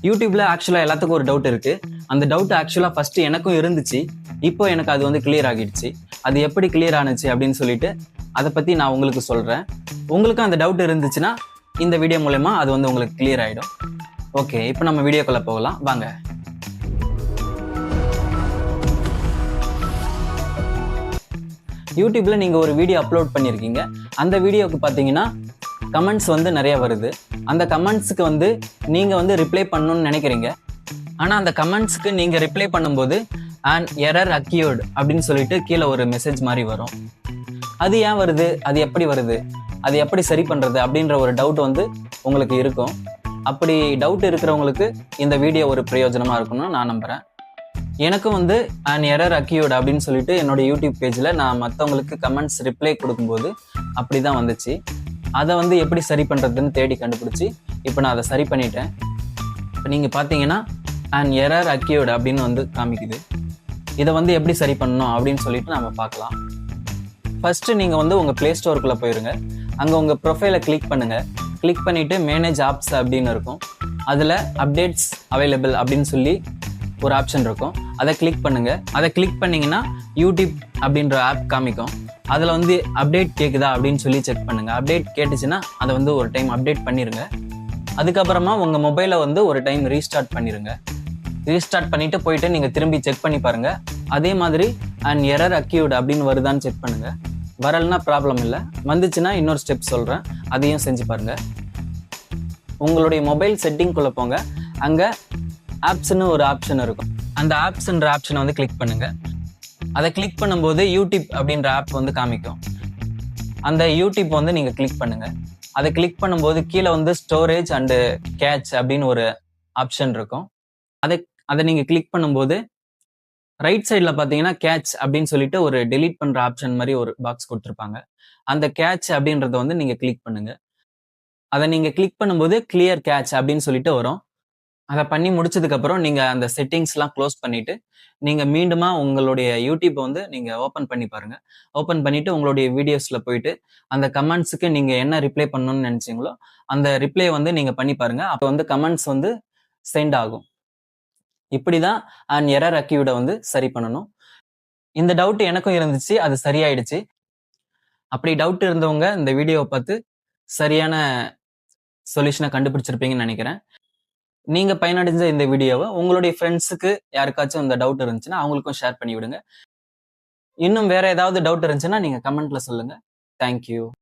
யூடியூப்ல ஆக்சுவலா எல்லாத்துக்கும் ஒரு டவுட் இருக்கு. அந்த டவுட் ஆக்சுவலா ஃபர்ஸ்ட் எனக்கும் இருந்துச்சு. இப்போ எனக்கு அது வந்து கிளியர் ஆகிடுச்சு. அது எப்படி கிளியர் ஆனுச்சு அப்படின்னு சொல்லிட்டு அதை பத்தி நான் உங்களுக்கு சொல்றேன். உங்களுக்கும் அந்த டவுட் இருந்துச்சுன்னா இந்த வீடியோ மூலமா அது வந்து உங்களுக்கு கிளியர் ஆயிடும். ஓகே, இப்போ நம்ம வீடியோக்குள்ள போகலாம் வாங்க. யூடியூப்ல நீங்க ஒரு வீடியோ அப்லோட் பண்ணிருக்கீங்க. அந்த வீடியோக்கு பாத்தீங்கன்னா கமெண்ட்ஸ் வந்து நிறைய வருது. அந்த கமெண்ட்ஸுக்கு வந்து நீங்க வந்து ரிப்ளை பண்ணணும்னு நினைக்கிறீங்க. ஆனா அந்த கமெண்ட்ஸ்க்கு நீங்க ரிப்ளை பண்ணும்போது an error occurred அப்படின்னு சொல்லிட்டு கீழே ஒரு மெசேஜ் மாதிரி வரும். அது ஏன் வருது, அது எப்படி வருது, அது எப்படி சரி பண்றது அப்படின்ற ஒரு டவுட் வந்து உங்களுக்கு இருக்கும். அப்படி டவுட் இருக்கிறவங்களுக்கு இந்த வீடியோ ஒரு பிரயோஜனமா இருக்கும்னு நான் நம்புறேன். எனக்கும் வந்து an error occurred அப்படின்னு சொல்லிட்டு என்னோட யூடியூப் பேஜில் நான் மற்றவங்களுக்கு கமெண்ட்ஸ் ரிப்ளை கொடுக்கும்போது அப்படிதான் வந்துச்சு. அதை வந்து எப்படி சரி பண்ணுறதுன்னு தேடி கண்டுபிடிச்சி இப்போ நான் அதை சரி பண்ணிட்டேன். இப்போ நீங்கள் பார்த்தீங்கன்னா an error occurred அப்படின்னு வந்து காமிக்குது. இதை வந்து எப்படி சரி பண்ணணும் அப்படின்னு சொல்லிட்டு நம்ம பார்க்கலாம். ஃபர்ஸ்ட் நீங்கள் வந்து உங்கள் ப்ளே ஸ்டோருக்குள்ளே போயிருங்க. அங்கே உங்கள் ப்ரொஃபைலை கிளிக் பண்ணுங்கள். கிளிக் பண்ணிவிட்டு மேனேஜ் ஆப்ஸ் அப்படின்னு இருக்கும். அதில் அப்டேட்ஸ் அவைலபிள் அப்படின்னு சொல்லி ஒரு ஆப்ஷன் இருக்கும். அதை கிளிக் பண்ணுங்க. அதை கிளிக் பண்ணீங்கன்னா யூடியூப் அப்படின்ற ஆப் காமிக்கும். அதில் வந்து அப்டேட் கேட்குதா அப்படின்னு சொல்லி செக் பண்ணுங்க. அப்டேட் கேட்டுச்சுன்னா அதை வந்து ஒரு டைம் அப்டேட் பண்ணிடுங்க. அதுக்கப்புறமா உங்கள் மொபைலை வந்து ஒரு டைம் ரீஸ்டார்ட் பண்ணிடுங்க. ரீஸ்டார்ட் பண்ணிட்டு போயிட்டு நீங்கள் திரும்பி செக் பண்ணி பாருங்க. அதே மாதிரி an error occurred அப்படின்னு வருதான்னு செக் பண்ணுங்க. வரலன்னா ப்ராப்ளம் இல்லை. வந்துச்சுன்னா இன்னொரு ஸ்டெப் சொல்கிறேன், அதையும் செஞ்சு பாருங்க. உங்களுடைய மொபைல் செட்டிங்குள்ளே போங்க. அங்கே ஆப்ஸ்ன்னு ஒரு ஆப்ஷன் இருக்கும். அந்த ஆப்ஸ்ன்ற ஆப்ஷனை வந்து கிளிக் பண்ணுங்க. அதை கிளிக் பண்ணும்போது யூடியூப் அப்படின்ற ஆப் வந்து காமிக்கும். அந்த யூடியூப் வந்து நீங்கள் கிளிக் பண்ணுங்க. அதை கிளிக் பண்ணும்போது கீழே வந்து ஸ்டோரேஜ் அண்டு கேட்ச் அப்படின்னு ஒரு ஆப்ஷன் இருக்கும். அதை நீங்கள் கிளிக் பண்ணும்போது ரைட் சைடில் பார்த்தீங்கன்னா கேட்ச் அப்படின்னு சொல்லிட்டு ஒரு டெலீட் பண்ணுற ஆப்ஷன் மாதிரி ஒரு பாக்ஸ் கொடுத்துருப்பாங்க. அந்த கேட்ச் அப்படின்றத வந்து நீங்கள் கிளிக் பண்ணுங்க. அதை நீங்கள் கிளிக் பண்ணும்போது கிளியர் கேட்ச் அப்படின்னு சொல்லிட்டு வரும். அதை பண்ணி முடிச்சதுக்கப்புறம் நீங்கள் அந்த செட்டிங்ஸ்லாம் க்ளோஸ் பண்ணிவிட்டு நீங்கள் மீண்டுமா உங்களுடைய யூடியூப்பை வந்து நீங்கள் ஓப்பன் பண்ணி பாருங்கள். ஓப்பன் பண்ணிவிட்டு உங்களுடைய வீடியோஸில் போயிட்டு அந்த கமெண்ட்ஸுக்கு நீங்கள் என்ன ரிப்ளை பண்ணணும்னு நினச்சிங்களோ அந்த ரிப்ளை வந்து நீங்கள் பண்ணி பாருங்கள். அப்போ வந்து கமெண்ட்ஸ் வந்து சென்ட் ஆகும். இப்படி தான் an error occurred வந்து சரி பண்ணணும். இந்த டவுட் எனக்கும் இருந்துச்சு, அது சரியாயிடுச்சு. அப்படி டவுட் இருந்தவங்க இந்த வீடியோவை பார்த்து சரியான சொல்யூஷனை கண்டுபிடிச்சிருப்பீங்கன்னு நினைக்கிறேன். நீங்க பயனடைஞ்ச இந்த வீடியோவை உங்களுடைய ஃப்ரெண்ட்ஸுக்கு யாருக்காச்சும் இந்த டவுட் இருந்துச்சுன்னா அவங்களுக்கும் ஷேர் பண்ணி விடுங்க. இன்னும் வேற ஏதாவது டவுட் இருந்துச்சுன்னா நீங்க கமெண்ட்ல சொல்லுங்க. தேங்க்யூ.